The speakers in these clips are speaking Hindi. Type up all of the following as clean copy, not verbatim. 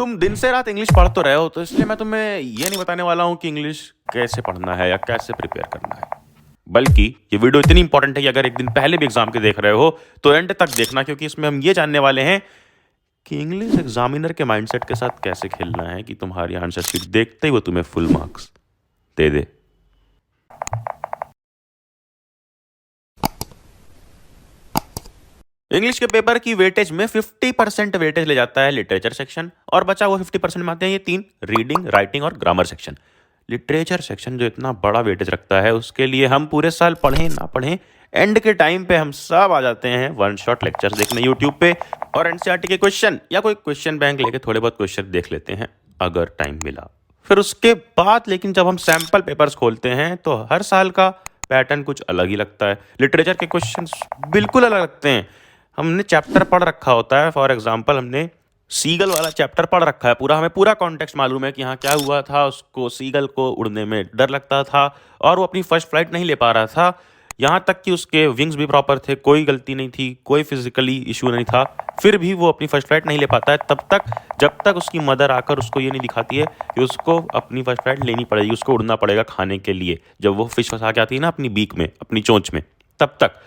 तुम दिन से रात इंग्लिश पढ़ तो रहे हो, तो इसलिए मैं तुम्हें ये नहीं बताने वाला हूँ कि इंग्लिश कैसे पढ़ना है या कैसे प्रिपेयर करना है। बल्कि ये वीडियो इतनी इंपॉर्टेंट है कि अगर एक दिन पहले भी एग्जाम के देख रहे हो तो एंड तक देखना, क्योंकि इसमें हम ये जानने वाले हैं कि इंग्लिश एग्जामिनर के माइंडसेट के साथ कैसे खेलना है कि तुम्हारी आंसर शीट देखते ही वो तुम्हें फुल मार्क्स दे दे। इंग्लिश के पेपर की वेटेज में 50% वेटेज ले जाता है लिटरेचर सेक्शन, और बचा वो 50% में आते हैं ये तीन, रीडिंग, राइटिंग और ग्रामर सेक्शन। लिटरेचर सेक्शन जो इतना बड़ा वेटेज रखता है, उसके लिए हम पूरे साल पढ़ें ना पढ़ें, एंड के टाइम पे हम सब आ जाते हैं वन शॉट लेक्चर्स देखने यूट्यूब पे, और एनसीईआरटी के क्वेश्चन या कोई क्वेश्चन बैंक लेके थोड़े बहुत क्वेश्चन देख लेते हैं अगर टाइम मिला। फिर उसके बाद लेकिन जब हम सैम्पल पेपर्स खोलते हैं तो हर साल का पैटर्न कुछ अलग ही लगता है। लिटरेचर के क्वेश्चन बिल्कुल अलग लगते हैं। हमने चैप्टर पढ़ रखा होता है, फॉर एग्जाम्पल हमने सीगल वाला चैप्टर पढ़ रखा है पूरा, हमें पूरा कॉन्टेक्स्ट मालूम है कि हाँ क्या हुआ था, उसको सीगल को उड़ने में डर लगता था और वो अपनी फर्स्ट फ्लाइट नहीं ले पा रहा था, यहाँ तक कि उसके विंग्स भी प्रॉपर थे, कोई गलती नहीं थी, कोई फिजिकली इशू नहीं था, फिर भी वो अपनी फर्स्ट फ्लाइट नहीं ले पाता है तब तक जब तक उसकी मदर आकर उसको ये नहीं दिखाती है कि उसको अपनी फर्स्ट फ्लाइट लेनी पड़ेगी, उसको उड़ना पड़ेगा खाने के लिए। जब वो फिश फंसा के आती है ना अपनी बीक में, अपनी चोंच में, तब तक।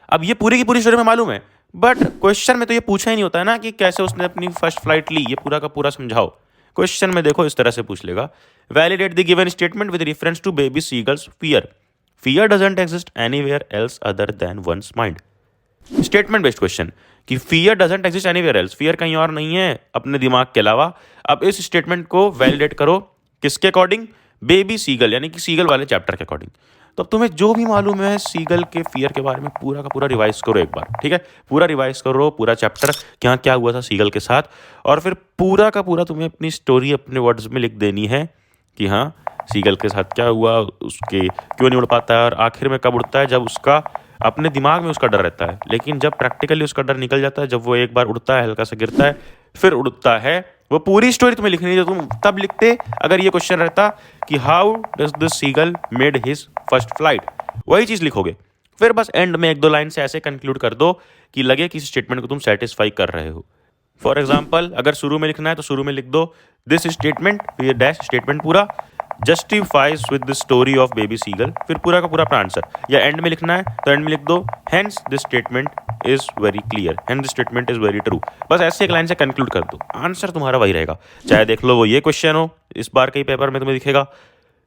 अब ये पूरी की पूरी स्टोरी में मालूम है, बट क्वेश्चन में तो ये पूछा ही नहीं होता है ना कि कैसे उसने अपनी फर्स्ट फ्लाइट ली, ये पूरा का पूरा समझाओ। क्वेश्चन में देखो इस तरह से पूछ लेगा, validate the given statement with reference to baby seagull's fear. Fear doesn't exist anywhere else other than one's mind. Statement based question कि fear doesn't exist anywhere else, fear कहीं और नहीं है अपने दिमाग के अलावा। अब इस स्टेटमेंट को वैलिडेट करो किसके अकॉर्डिंग? बेबी सीगल, यानी कि सीगल वाले चैप्टर के अकॉर्डिंग। तो अब तुम्हें जो भी मालूम है सीगल के फियर के बारे में पूरा का पूरा रिवाइज करो एक बार, ठीक है? पूरा रिवाइज करो पूरा चैप्टर, क्या क्या हुआ था सीगल के साथ, और फिर पूरा का पूरा तुम्हें अपनी स्टोरी अपने वर्ड्स में लिख देनी है कि हाँ सीगल के साथ क्या हुआ, उसके क्यों नहीं उड़ पाता है, और आखिर में कब उड़ता है, जब उसका अपने दिमाग में उसका डर रहता है, लेकिन जब प्रैक्टिकली उसका डर निकल जाता है, जब वो एक बार उड़ता है, हल्का सा गिरता है, फिर उड़ता है। वो पूरी स्टोरी तुम्हें लिखनी है। तुम तब लिखते अगर ये क्वेश्चन रहता कि how does the seagull made his first flight, वही चीज लिखोगे। फिर बस एंड में एक दो लाइन से ऐसे कंक्लूड कर दो कि लगे कि इस स्टेटमेंट को तुम सेटिस्फाई कर रहे हो। फॉर एग्जाम्पल अगर शुरू में लिखना है तो शुरू में लिख दो दिस स्टेटमेंट, फिर डैश स्टेटमेंट पूरा justifies with the story of baby seagull, फिर पूरा का पूरा अपना आंसर। या एंड में लिखना है तो एंड में लिख दो hence this statement is very clear, hence this statement is very true. बस ऐसे एक लाइन से कंक्लूड कर दो, आंसर तुम्हारा वही रहेगा। चाहे देख लो वो ये क्वेश्चन हो, इस बार के पेपर में तुम्हें दिखेगा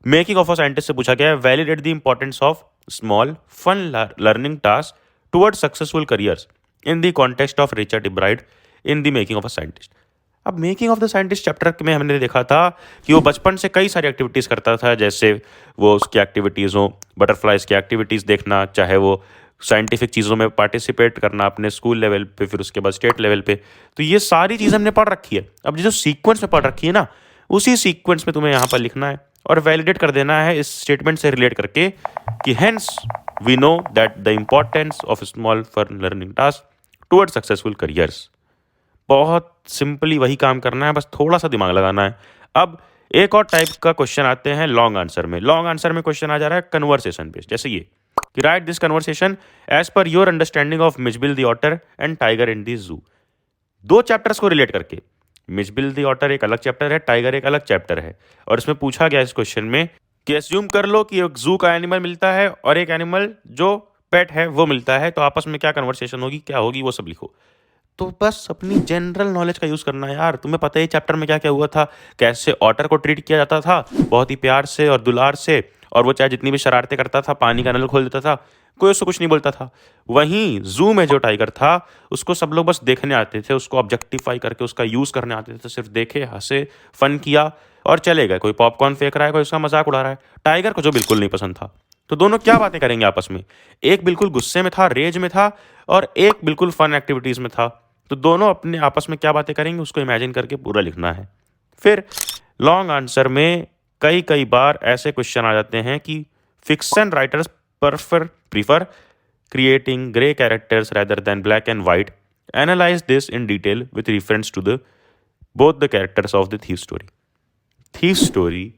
मेकिंग ऑफ अ साइंटिस्ट से पूछा गया है, validate the importance of small fun learning task towards successful careers in the context of Richard Ebright in the making of a scientist. अब making of the scientist chapter में हमने देखा था कि वो बचपन से कई सारी एक्टिविटीज़ करता था, जैसे वो उसकी एक्टिविटीज़ हो, बटरफ्लाइज की एक्टिविटीज़ देखना, चाहे वो साइंटिफिक चीज़ों में पार्टिसिपेट करना अपने स्कूल लेवल पे, फिर उसके बाद स्टेट लेवल पे। तो ये सारी चीज़ हमने पढ़ रखी है। अब जो सीक्वेंस में पढ़ रखी है ना, उसी सीक्वेंस में तुम्हें यहाँ पर लिखना है और वैलिडेट कर देना है इस स्टेटमेंट से रिलेट करके कि hence we know that the importance of small fun learning task toward successful careers. बहुत सिंपली वही काम करना है, बस थोड़ा सा दिमाग लगाना है। अब एक और टाइप का क्वेश्चन आते हैं लॉन्ग आंसर में। लॉन्ग आंसर में क्वेश्चन आ जा रहा है कन्वर्सेशन बेस्ड, जैसे ये कि write this conversation as per your understanding of Mijbil the otter and tiger in the zoo. दो चैप्टर्स को रिलेट करके, मिचबिल द ऑटर एक अलग चैप्टर है, टाइगर एक अलग चैप्टर है, और इसमें पूछा गया इस क्वेश्चन में कि एज्यूम कर लो कि एक जू का एनिमल मिलता है और एक एनिमल जो पेट है वो मिलता है, तो आपस में क्या कन्वर्सेशन होगी, क्या होगी, वो सब लिखो। तो बस अपनी जनरल नॉलेज का यूज़ करना है यार। तुम्हें पता है चैप्टर में क्या क्या हुआ था, कैसे ऑटर को ट्रीट किया जाता था बहुत ही प्यार से और दुलार से, और वो चाहे जितनी भी शरारतें करता था, पानी का नल खोल देता था, कोई उसको कुछ नहीं बोलता था। वहीं जू में जो टाइगर था उसको सब लोग बस देखने आते थे, उसको ऑब्जेक्टिफाई करके उसका यूज़ करने आते थे, सिर्फ देखे, हंसे, फन किया और चले गए। कोई पॉपकॉर्न फेंक रहा है, कोई उसका मजाक उड़ा रहा है। टाइगर को जो बिल्कुल नहीं पसंद था। तो दोनों क्या बातें करेंगे आपस में? एक बिल्कुल गुस्से में था, रेज में था, और एक बिल्कुल फन एक्टिविटीज़ में था। तो दोनों अपने आपस में क्या बातें करेंगे उसको इमेजिन करके पूरा लिखना है। फिर लॉन्ग आंसर में कई कई बार ऐसे क्वेश्चन आ जाते हैं कि fiction writers prefer creating grey characters rather than black and white, analyse this in detail with reference to the both the characters of the thief story. Thief story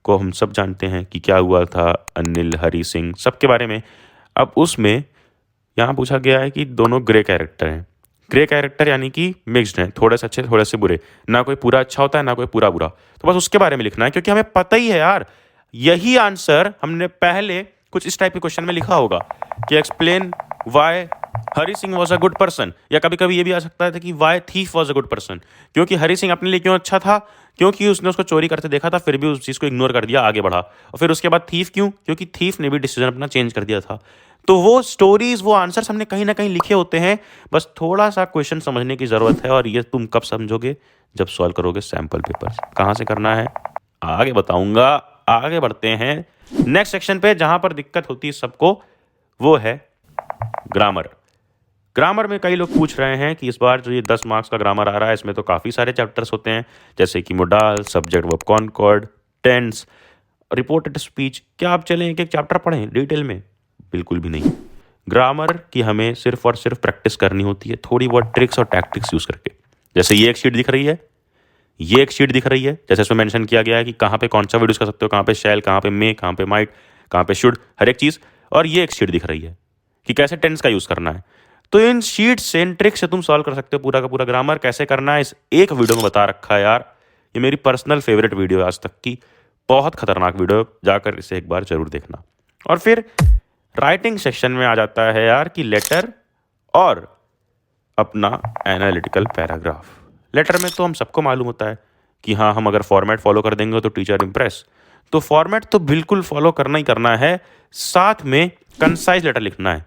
को हम सब जानते हैं कि क्या हुआ था, अनिल, हरी सिंह, सबके बारे में। अब उसमें यहाँ पूछा गया है कि दोनों ग्रे कैरेक्टर हैं, ग्रे कैरेक्टर यानी कि मिक्स्ड हैं, थोड़े से अच्छे थोड़े से बुरे, ना कोई पूरा अच्छा होता है ना कोई पूरा बुरा। तो बस उसके बारे में लिखना है, क्योंकि हमें पता ही है यार यही आंसर हमने पहले कुछ इस टाइप के क्वेश्चन में लिखा होगा कि explain why Hari Singh was a good person, या कभी कभी ये भी आ सकता था कि why thief was a good person, क्योंकि हरी सिंह अपने लिए क्यों अच्छा था, क्योंकि उसने उसको चोरी करते देखा था फिर भी उस चीज़ को इग्नोर कर दिया, आगे बढ़ा। और फिर उसके बाद थीफ क्यों, क्योंकि थीफ ने भी डिसीजन अपना चेंज कर दिया था। तो वो स्टोरीज वो आंसर्स हमने कहीं ना कहीं लिखे होते हैं, बस थोड़ा सा क्वेश्चन समझने की ज़रूरत है, और ये तुम कब समझोगे, जब सॉल्व करोगे सैम्पल पेपर्स। कहाँ से करना है आगे बताऊंगा। आगे बढ़ते हैं नेक्स्ट सेक्शन पे, जहां पर दिक्कत होती है सबको, वो है ग्रामर। ग्रामर में कई लोग पूछ रहे हैं कि इस बार जो ये 10 मार्क्स का ग्रामर आ रहा है इसमें तो काफ़ी सारे चैप्टर्स होते हैं, जैसे कि modal, subject verb concord, tense, reported speech. क्या आप चलें एक एक चैप्टर पढ़ें डिटेल में? बिल्कुल भी नहीं। ग्रामर की हमें सिर्फ और सिर्फ प्रैक्टिस करनी होती है, थोड़ी बहुत ट्रिक्स और टैक्टिक्स यूज़ करके। जैसे ये एक शीट दिख रही है, ये एक शीट दिख रही है, जैसे इसमें मेंशन किया गया है कि कहाँ पे कौन सा वर्ड यूज़ कर सकते हो, कहाँ पे शैल, कहाँ पे मे, कहाँ पे माइट, कहाँ पे शुड, हर एक चीज़। और ये एक शीट दिख रही है कि कैसे टेंस का यूज़ करना है। तो इन शीट से, इन ट्रिक से तुम सॉल्व कर सकते हो पूरा का पूरा ग्रामर। कैसे करना है इस एक वीडियो में बता रखा है यार। ये मेरी पर्सनल फेवरेट वीडियो है आज तक की, बहुत खतरनाक वीडियो, जाकर इसे एक बार जरूर देखना। और फिर राइटिंग सेक्शन में आ जाता है यार कि लेटर और अपना एनालिटिकल पैराग्राफ। लेटर में तो हम सबको मालूम होता है कि हाँ, हम अगर फॉर्मेट फॉलो कर देंगे तो टीचर इम्प्रेस, तो फॉर्मेट तो बिल्कुल फॉलो करना ही करना है, साथ में कंसाइज लेटर लिखना है।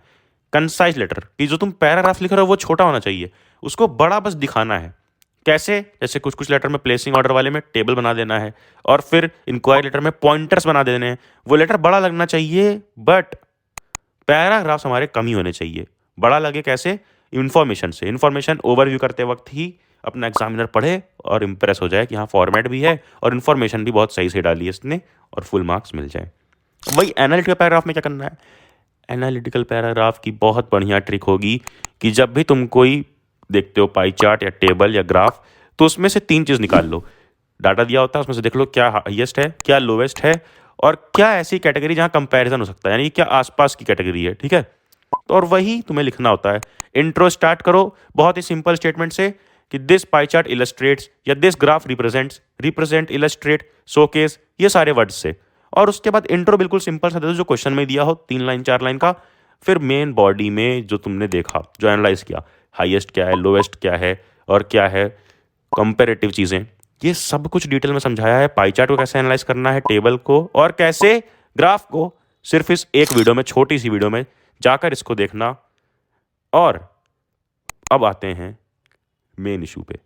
कंसाइज लेटर कि जो तुम पैराग्राफ लिख रहे हो वो छोटा होना चाहिए, उसको बड़ा बस दिखाना है। कैसे? जैसे कुछ कुछ लेटर में प्लेसिंग ऑर्डर वाले में टेबल बना देना है, और फिर इंक्वायरी लेटर में पॉइंटर्स बना देने हैं। वो लेटर बड़ा लगना चाहिए, बट पैराग्राफ्स हमारे कम ही होने चाहिए। बड़ा लगे कैसे? इन्फॉर्मेशन से। इन्फॉर्मेशन ओवरव्यू करते वक्त ही अपना एग्जामिनर पढ़े और इम्प्रेस हो जाए कि हाँ, फॉर्मेट भी है और इन्फॉर्मेशन भी बहुत सही से डाली है इसने, और फुल मार्क्स मिल जाए। वही एनालिटिकल पैराग्राफ में क्या करना है? एनालिटिकल पैराग्राफ की बहुत बढ़िया ट्रिक होगी कि जब भी तुम कोई देखते हो पाई चार्ट या टेबल या ग्राफ, तो उसमें से 3 चीज़ निकाल लो। डाटा दिया होता है, उसमें से देख लो क्या हाईएस्ट है, क्या लोवेस्ट है, और क्या ऐसी कैटेगरी जहाँ कंपैरिजन हो सकता है, यानी क्या आसपास की कैटेगरी है। ठीक है, तो और वही तुम्हें लिखना होता है। इंट्रो स्टार्ट करो बहुत ही सिंपल स्टेटमेंट से कि दिस पाई चार्ट इलस्ट्रेट्स, या this graph represents, represent, illustrate, showcase, ये सारे वर्ड्स से। और उसके बाद इंट्रो बिल्कुल सिंपल सा दे दो जो क्वेश्चन में दिया हो, 3 लाइन 4 लाइन का। फिर मेन बॉडी में जो तुमने देखा, जो एनालाइज किया, हाईएस्ट क्या है, लोवेस्ट क्या है, और क्या है कंपेरेटिव चीज़ें, ये सब कुछ डिटेल में समझाया है। पाई चार्ट को कैसे एनालाइज करना है, टेबल को, और कैसे ग्राफ को, सिर्फ इस एक वीडियो में, छोटी सी वीडियो में जाकर इसको देखना। और अब आते हैं मेन इशू पे,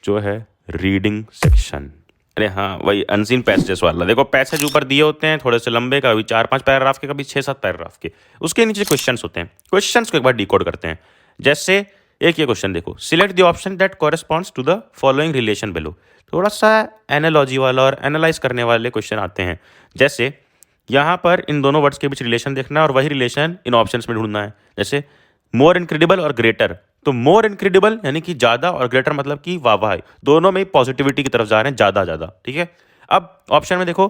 जो है रीडिंग सेक्शन। अरे हाँ, वही अनसीन पैसेजेस वाला। देखो पैसेज ऊपर दिए होते हैं थोड़े से लंबे, कभी 4-5 पैराग्राफ के, कभी 6-7 पैराग्राफ के। उसके नीचे क्वेश्चंस होते हैं, क्वेश्चंस को एक बार डिकोड करते हैं। जैसे एक ये क्वेश्चन देखो, select the option that corresponds to the following relation below. थोड़ा सा एनालॉजी वाला और एनालाइज करने वाले क्वेश्चन आते हैं। जैसे यहाँ पर इन दोनों वर्ड्स के बीच रिलेशन देखना है और वही रिलेशन इन ऑप्शंस में ढूंढना है। जैसे मोर इनक्रेडिबल और ग्रेटर, तो मोर इनक्रेडिबल यानी कि ज़्यादा, और ग्रेटर मतलब कि वाह वाह, दोनों में पॉजिटिविटी की तरफ जा रहे हैं, ज़्यादा ज़्यादा। ठीक है, अब ऑप्शन में देखो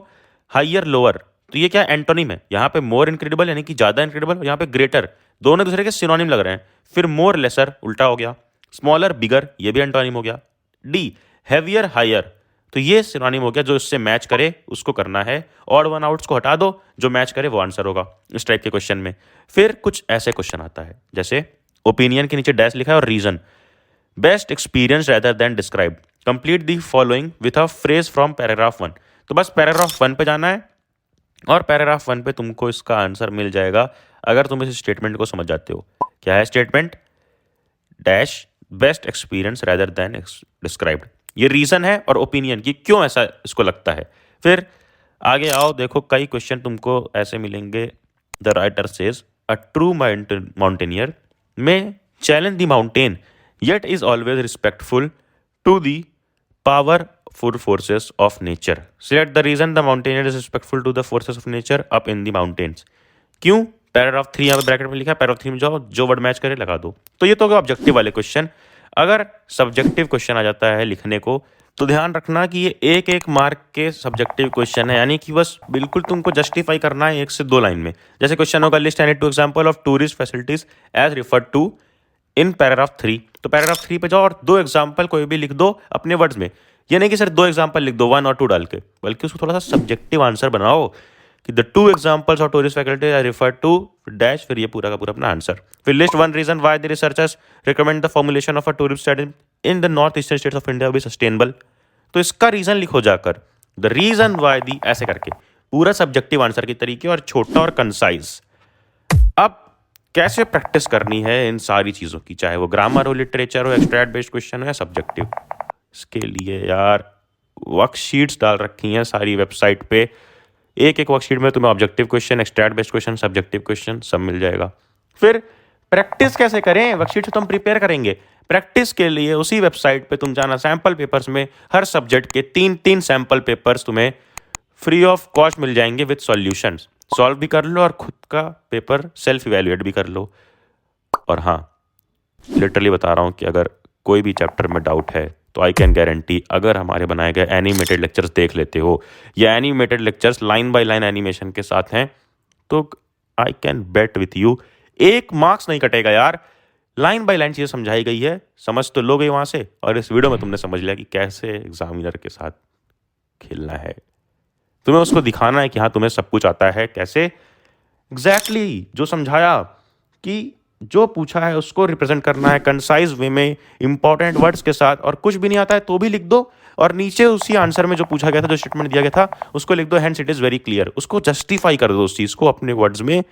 हाइयर लोअर, तो ये क्या एंटोनिम है? यहाँ पे मोर इनक्रेडिबल यानी कि ज़्यादा इनक्रेडिबल, और यहाँ पे ग्रेटर, दोनों दूसरे के सिनोनिम लग रहे हैं। फिर मोर लेसर उल्टा हो गया, स्मॉलर बिगर ये भी एंटोनिम हो गया। डी हैवियर हायर, तो ये सिनोनिम हो गया, जो इससे मैच करे उसको करना है। ऑड वन आउट्स को हटा दो, जो मैच करे वो आंसर होगा इस टाइप के क्वेश्चन में। फिर कुछ ऐसे क्वेश्चन आता है, जैसे ओपिनियन के नीचे डैश लिखा है और reason, best experience rather than describe, complete the following with a phrase from paragraph 1। तो बस पैराग्राफ 1 पे जाना है, और पैराग्राफ 1 पे तुमको इसका आंसर मिल जाएगा अगर तुम इस स्टेटमेंट को समझ जाते हो। क्या है statement? Dash best experience rather then described, ये रीजन है और ओपिनियन की क्यों ऐसा इसको लगता है। फिर आगे आओ, देखो कई क्वेश्चन तुमको ऐसे मिलेंगे। The writer says a true mountaineer में challenge the mountain yet is always respectful to the powerful forces of nature. Select the reason the mountaineer is respectful to the forces of nature up in the mountains. क्यों? पैराग्राफ 3 यहाँ पे ब्रैकेट में लिखा है, पैराग्राफ 3 में जाओ, जो वर्ड मैच करे लगा दो। तो ये तो होगा ऑब्जेक्टिव वाले क्वेश्चन। अगर सब्जेक्टिव क्वेश्चन आ जाता है लिखने को, तो ध्यान रखना कि ये एक एक मार्क के सब्जेक्टिव क्वेश्चन है, यानी कि बस बिल्कुल तुमको जस्टिफाई करना है 1 से 2 लाइन में। जैसे क्वेश्चन होगा, list any 2 example of tourist facilities as referred to in paragraph 3। तो पैराग्राफ 3 पे जाओ और 2 एग्जाम्पल कोई भी लिख दो अपने वर्ड्स में। ये नहीं कि सिर्फ 2 एग्जाम्पल लिख दो 1 और 2 डाल के, बल्कि उसको थोड़ा सा सब्जेक्टिव आंसर बनाओ कि the 2 examples of tourist faculty I refer to dash, फिर ये पूरा का पूरा अपना आंसर। फिर list 1 reason why the researchers recommend the formulation of a tourist study in the north eastern states of India be sustainable. तो इसका रीजन लिखो जाकर, द रीजन व्हाई दी, ऐसे करके पूरा सब्जेक्टिव आंसर के तरीके और छोटा और कंसाइज। अब कैसे प्रैक्टिस करनी है इन सारी चीज़ों की, चाहे वो ग्रामर हो, लिटरेचर हो, एक्सट्रैक्ट बेस्ड क्वेश्चन हो या सब्जेक्टिव। इसके लिए यार वर्कशीट्स डाल रखी हैं सारी वेबसाइट पे। एक एक वर्कशीट में तुम्हें objective question, extract based question, subjective question सब मिल जाएगा। फिर प्रैक्टिस कैसे करें, वर्कशीट से तो हम प्रिपेयर करेंगे। प्रैक्टिस के लिए उसी वेबसाइट पे तुम जाना, सैम्पल पेपर्स में हर सब्जेक्ट के 3-3 सैम्पल पेपर्स तुम्हें फ्री ऑफ कॉस्ट मिल जाएंगे विद सॉल्यूशंस। सॉल्व भी कर लो और खुद का पेपर सेल्फ इवेल्युएट भी कर लो। और हाँ, लिटरली बता रहा हूँ कि अगर कोई भी चैप्टर में डाउट है तो आई कैन गारंटी, अगर हमारे बनाए गए एनिमेटेड लेक्चर्स देख लेते हो या animated lectures line by line animation के साथ हैं, तो I can bet with you 1 marks नहीं कटेगा यार। लाइन बाय लाइन चीज़ें समझाई गई है, समझ तो लो गई वहाँ से, और इस वीडियो में तुमने समझ लिया कि कैसे एग्जामिनर के साथ खेलना है। तुम्हें उसको दिखाना है कि हाँ तुम्हें सब कुछ आता है कैसे। एग्जैक्टली जो समझाया कि जो पूछा है उसको रिप्रेजेंट करना है कंसाइज वे में, इंपॉर्टेंट वर्ड्स के साथ, और कुछ भी नहीं आता है तो भी लिख दो, और नीचे उसी आंसर में जो पूछा गया था, जो स्टेटमेंट दिया गया था उसको लिख दो, hence it is very clear. उसको जस्टिफाई कर दो उस चीज़ को अपने वर्ड्स में,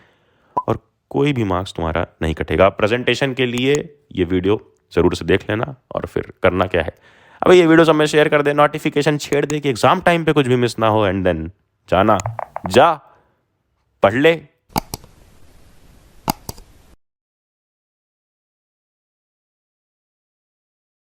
और कोई भी मार्क्स तुम्हारा नहीं कटेगा। प्रेजेंटेशन के लिए ये वीडियो ज़रूर से देख लेना। और फिर करना क्या है, अब ये वीडियो सब में शेयर कर दे, नोटिफिकेशन छेड़ दे कि एग्जाम टाइम पे कुछ भी मिस ना हो, एंड देन जाना, जा पढ़ ले,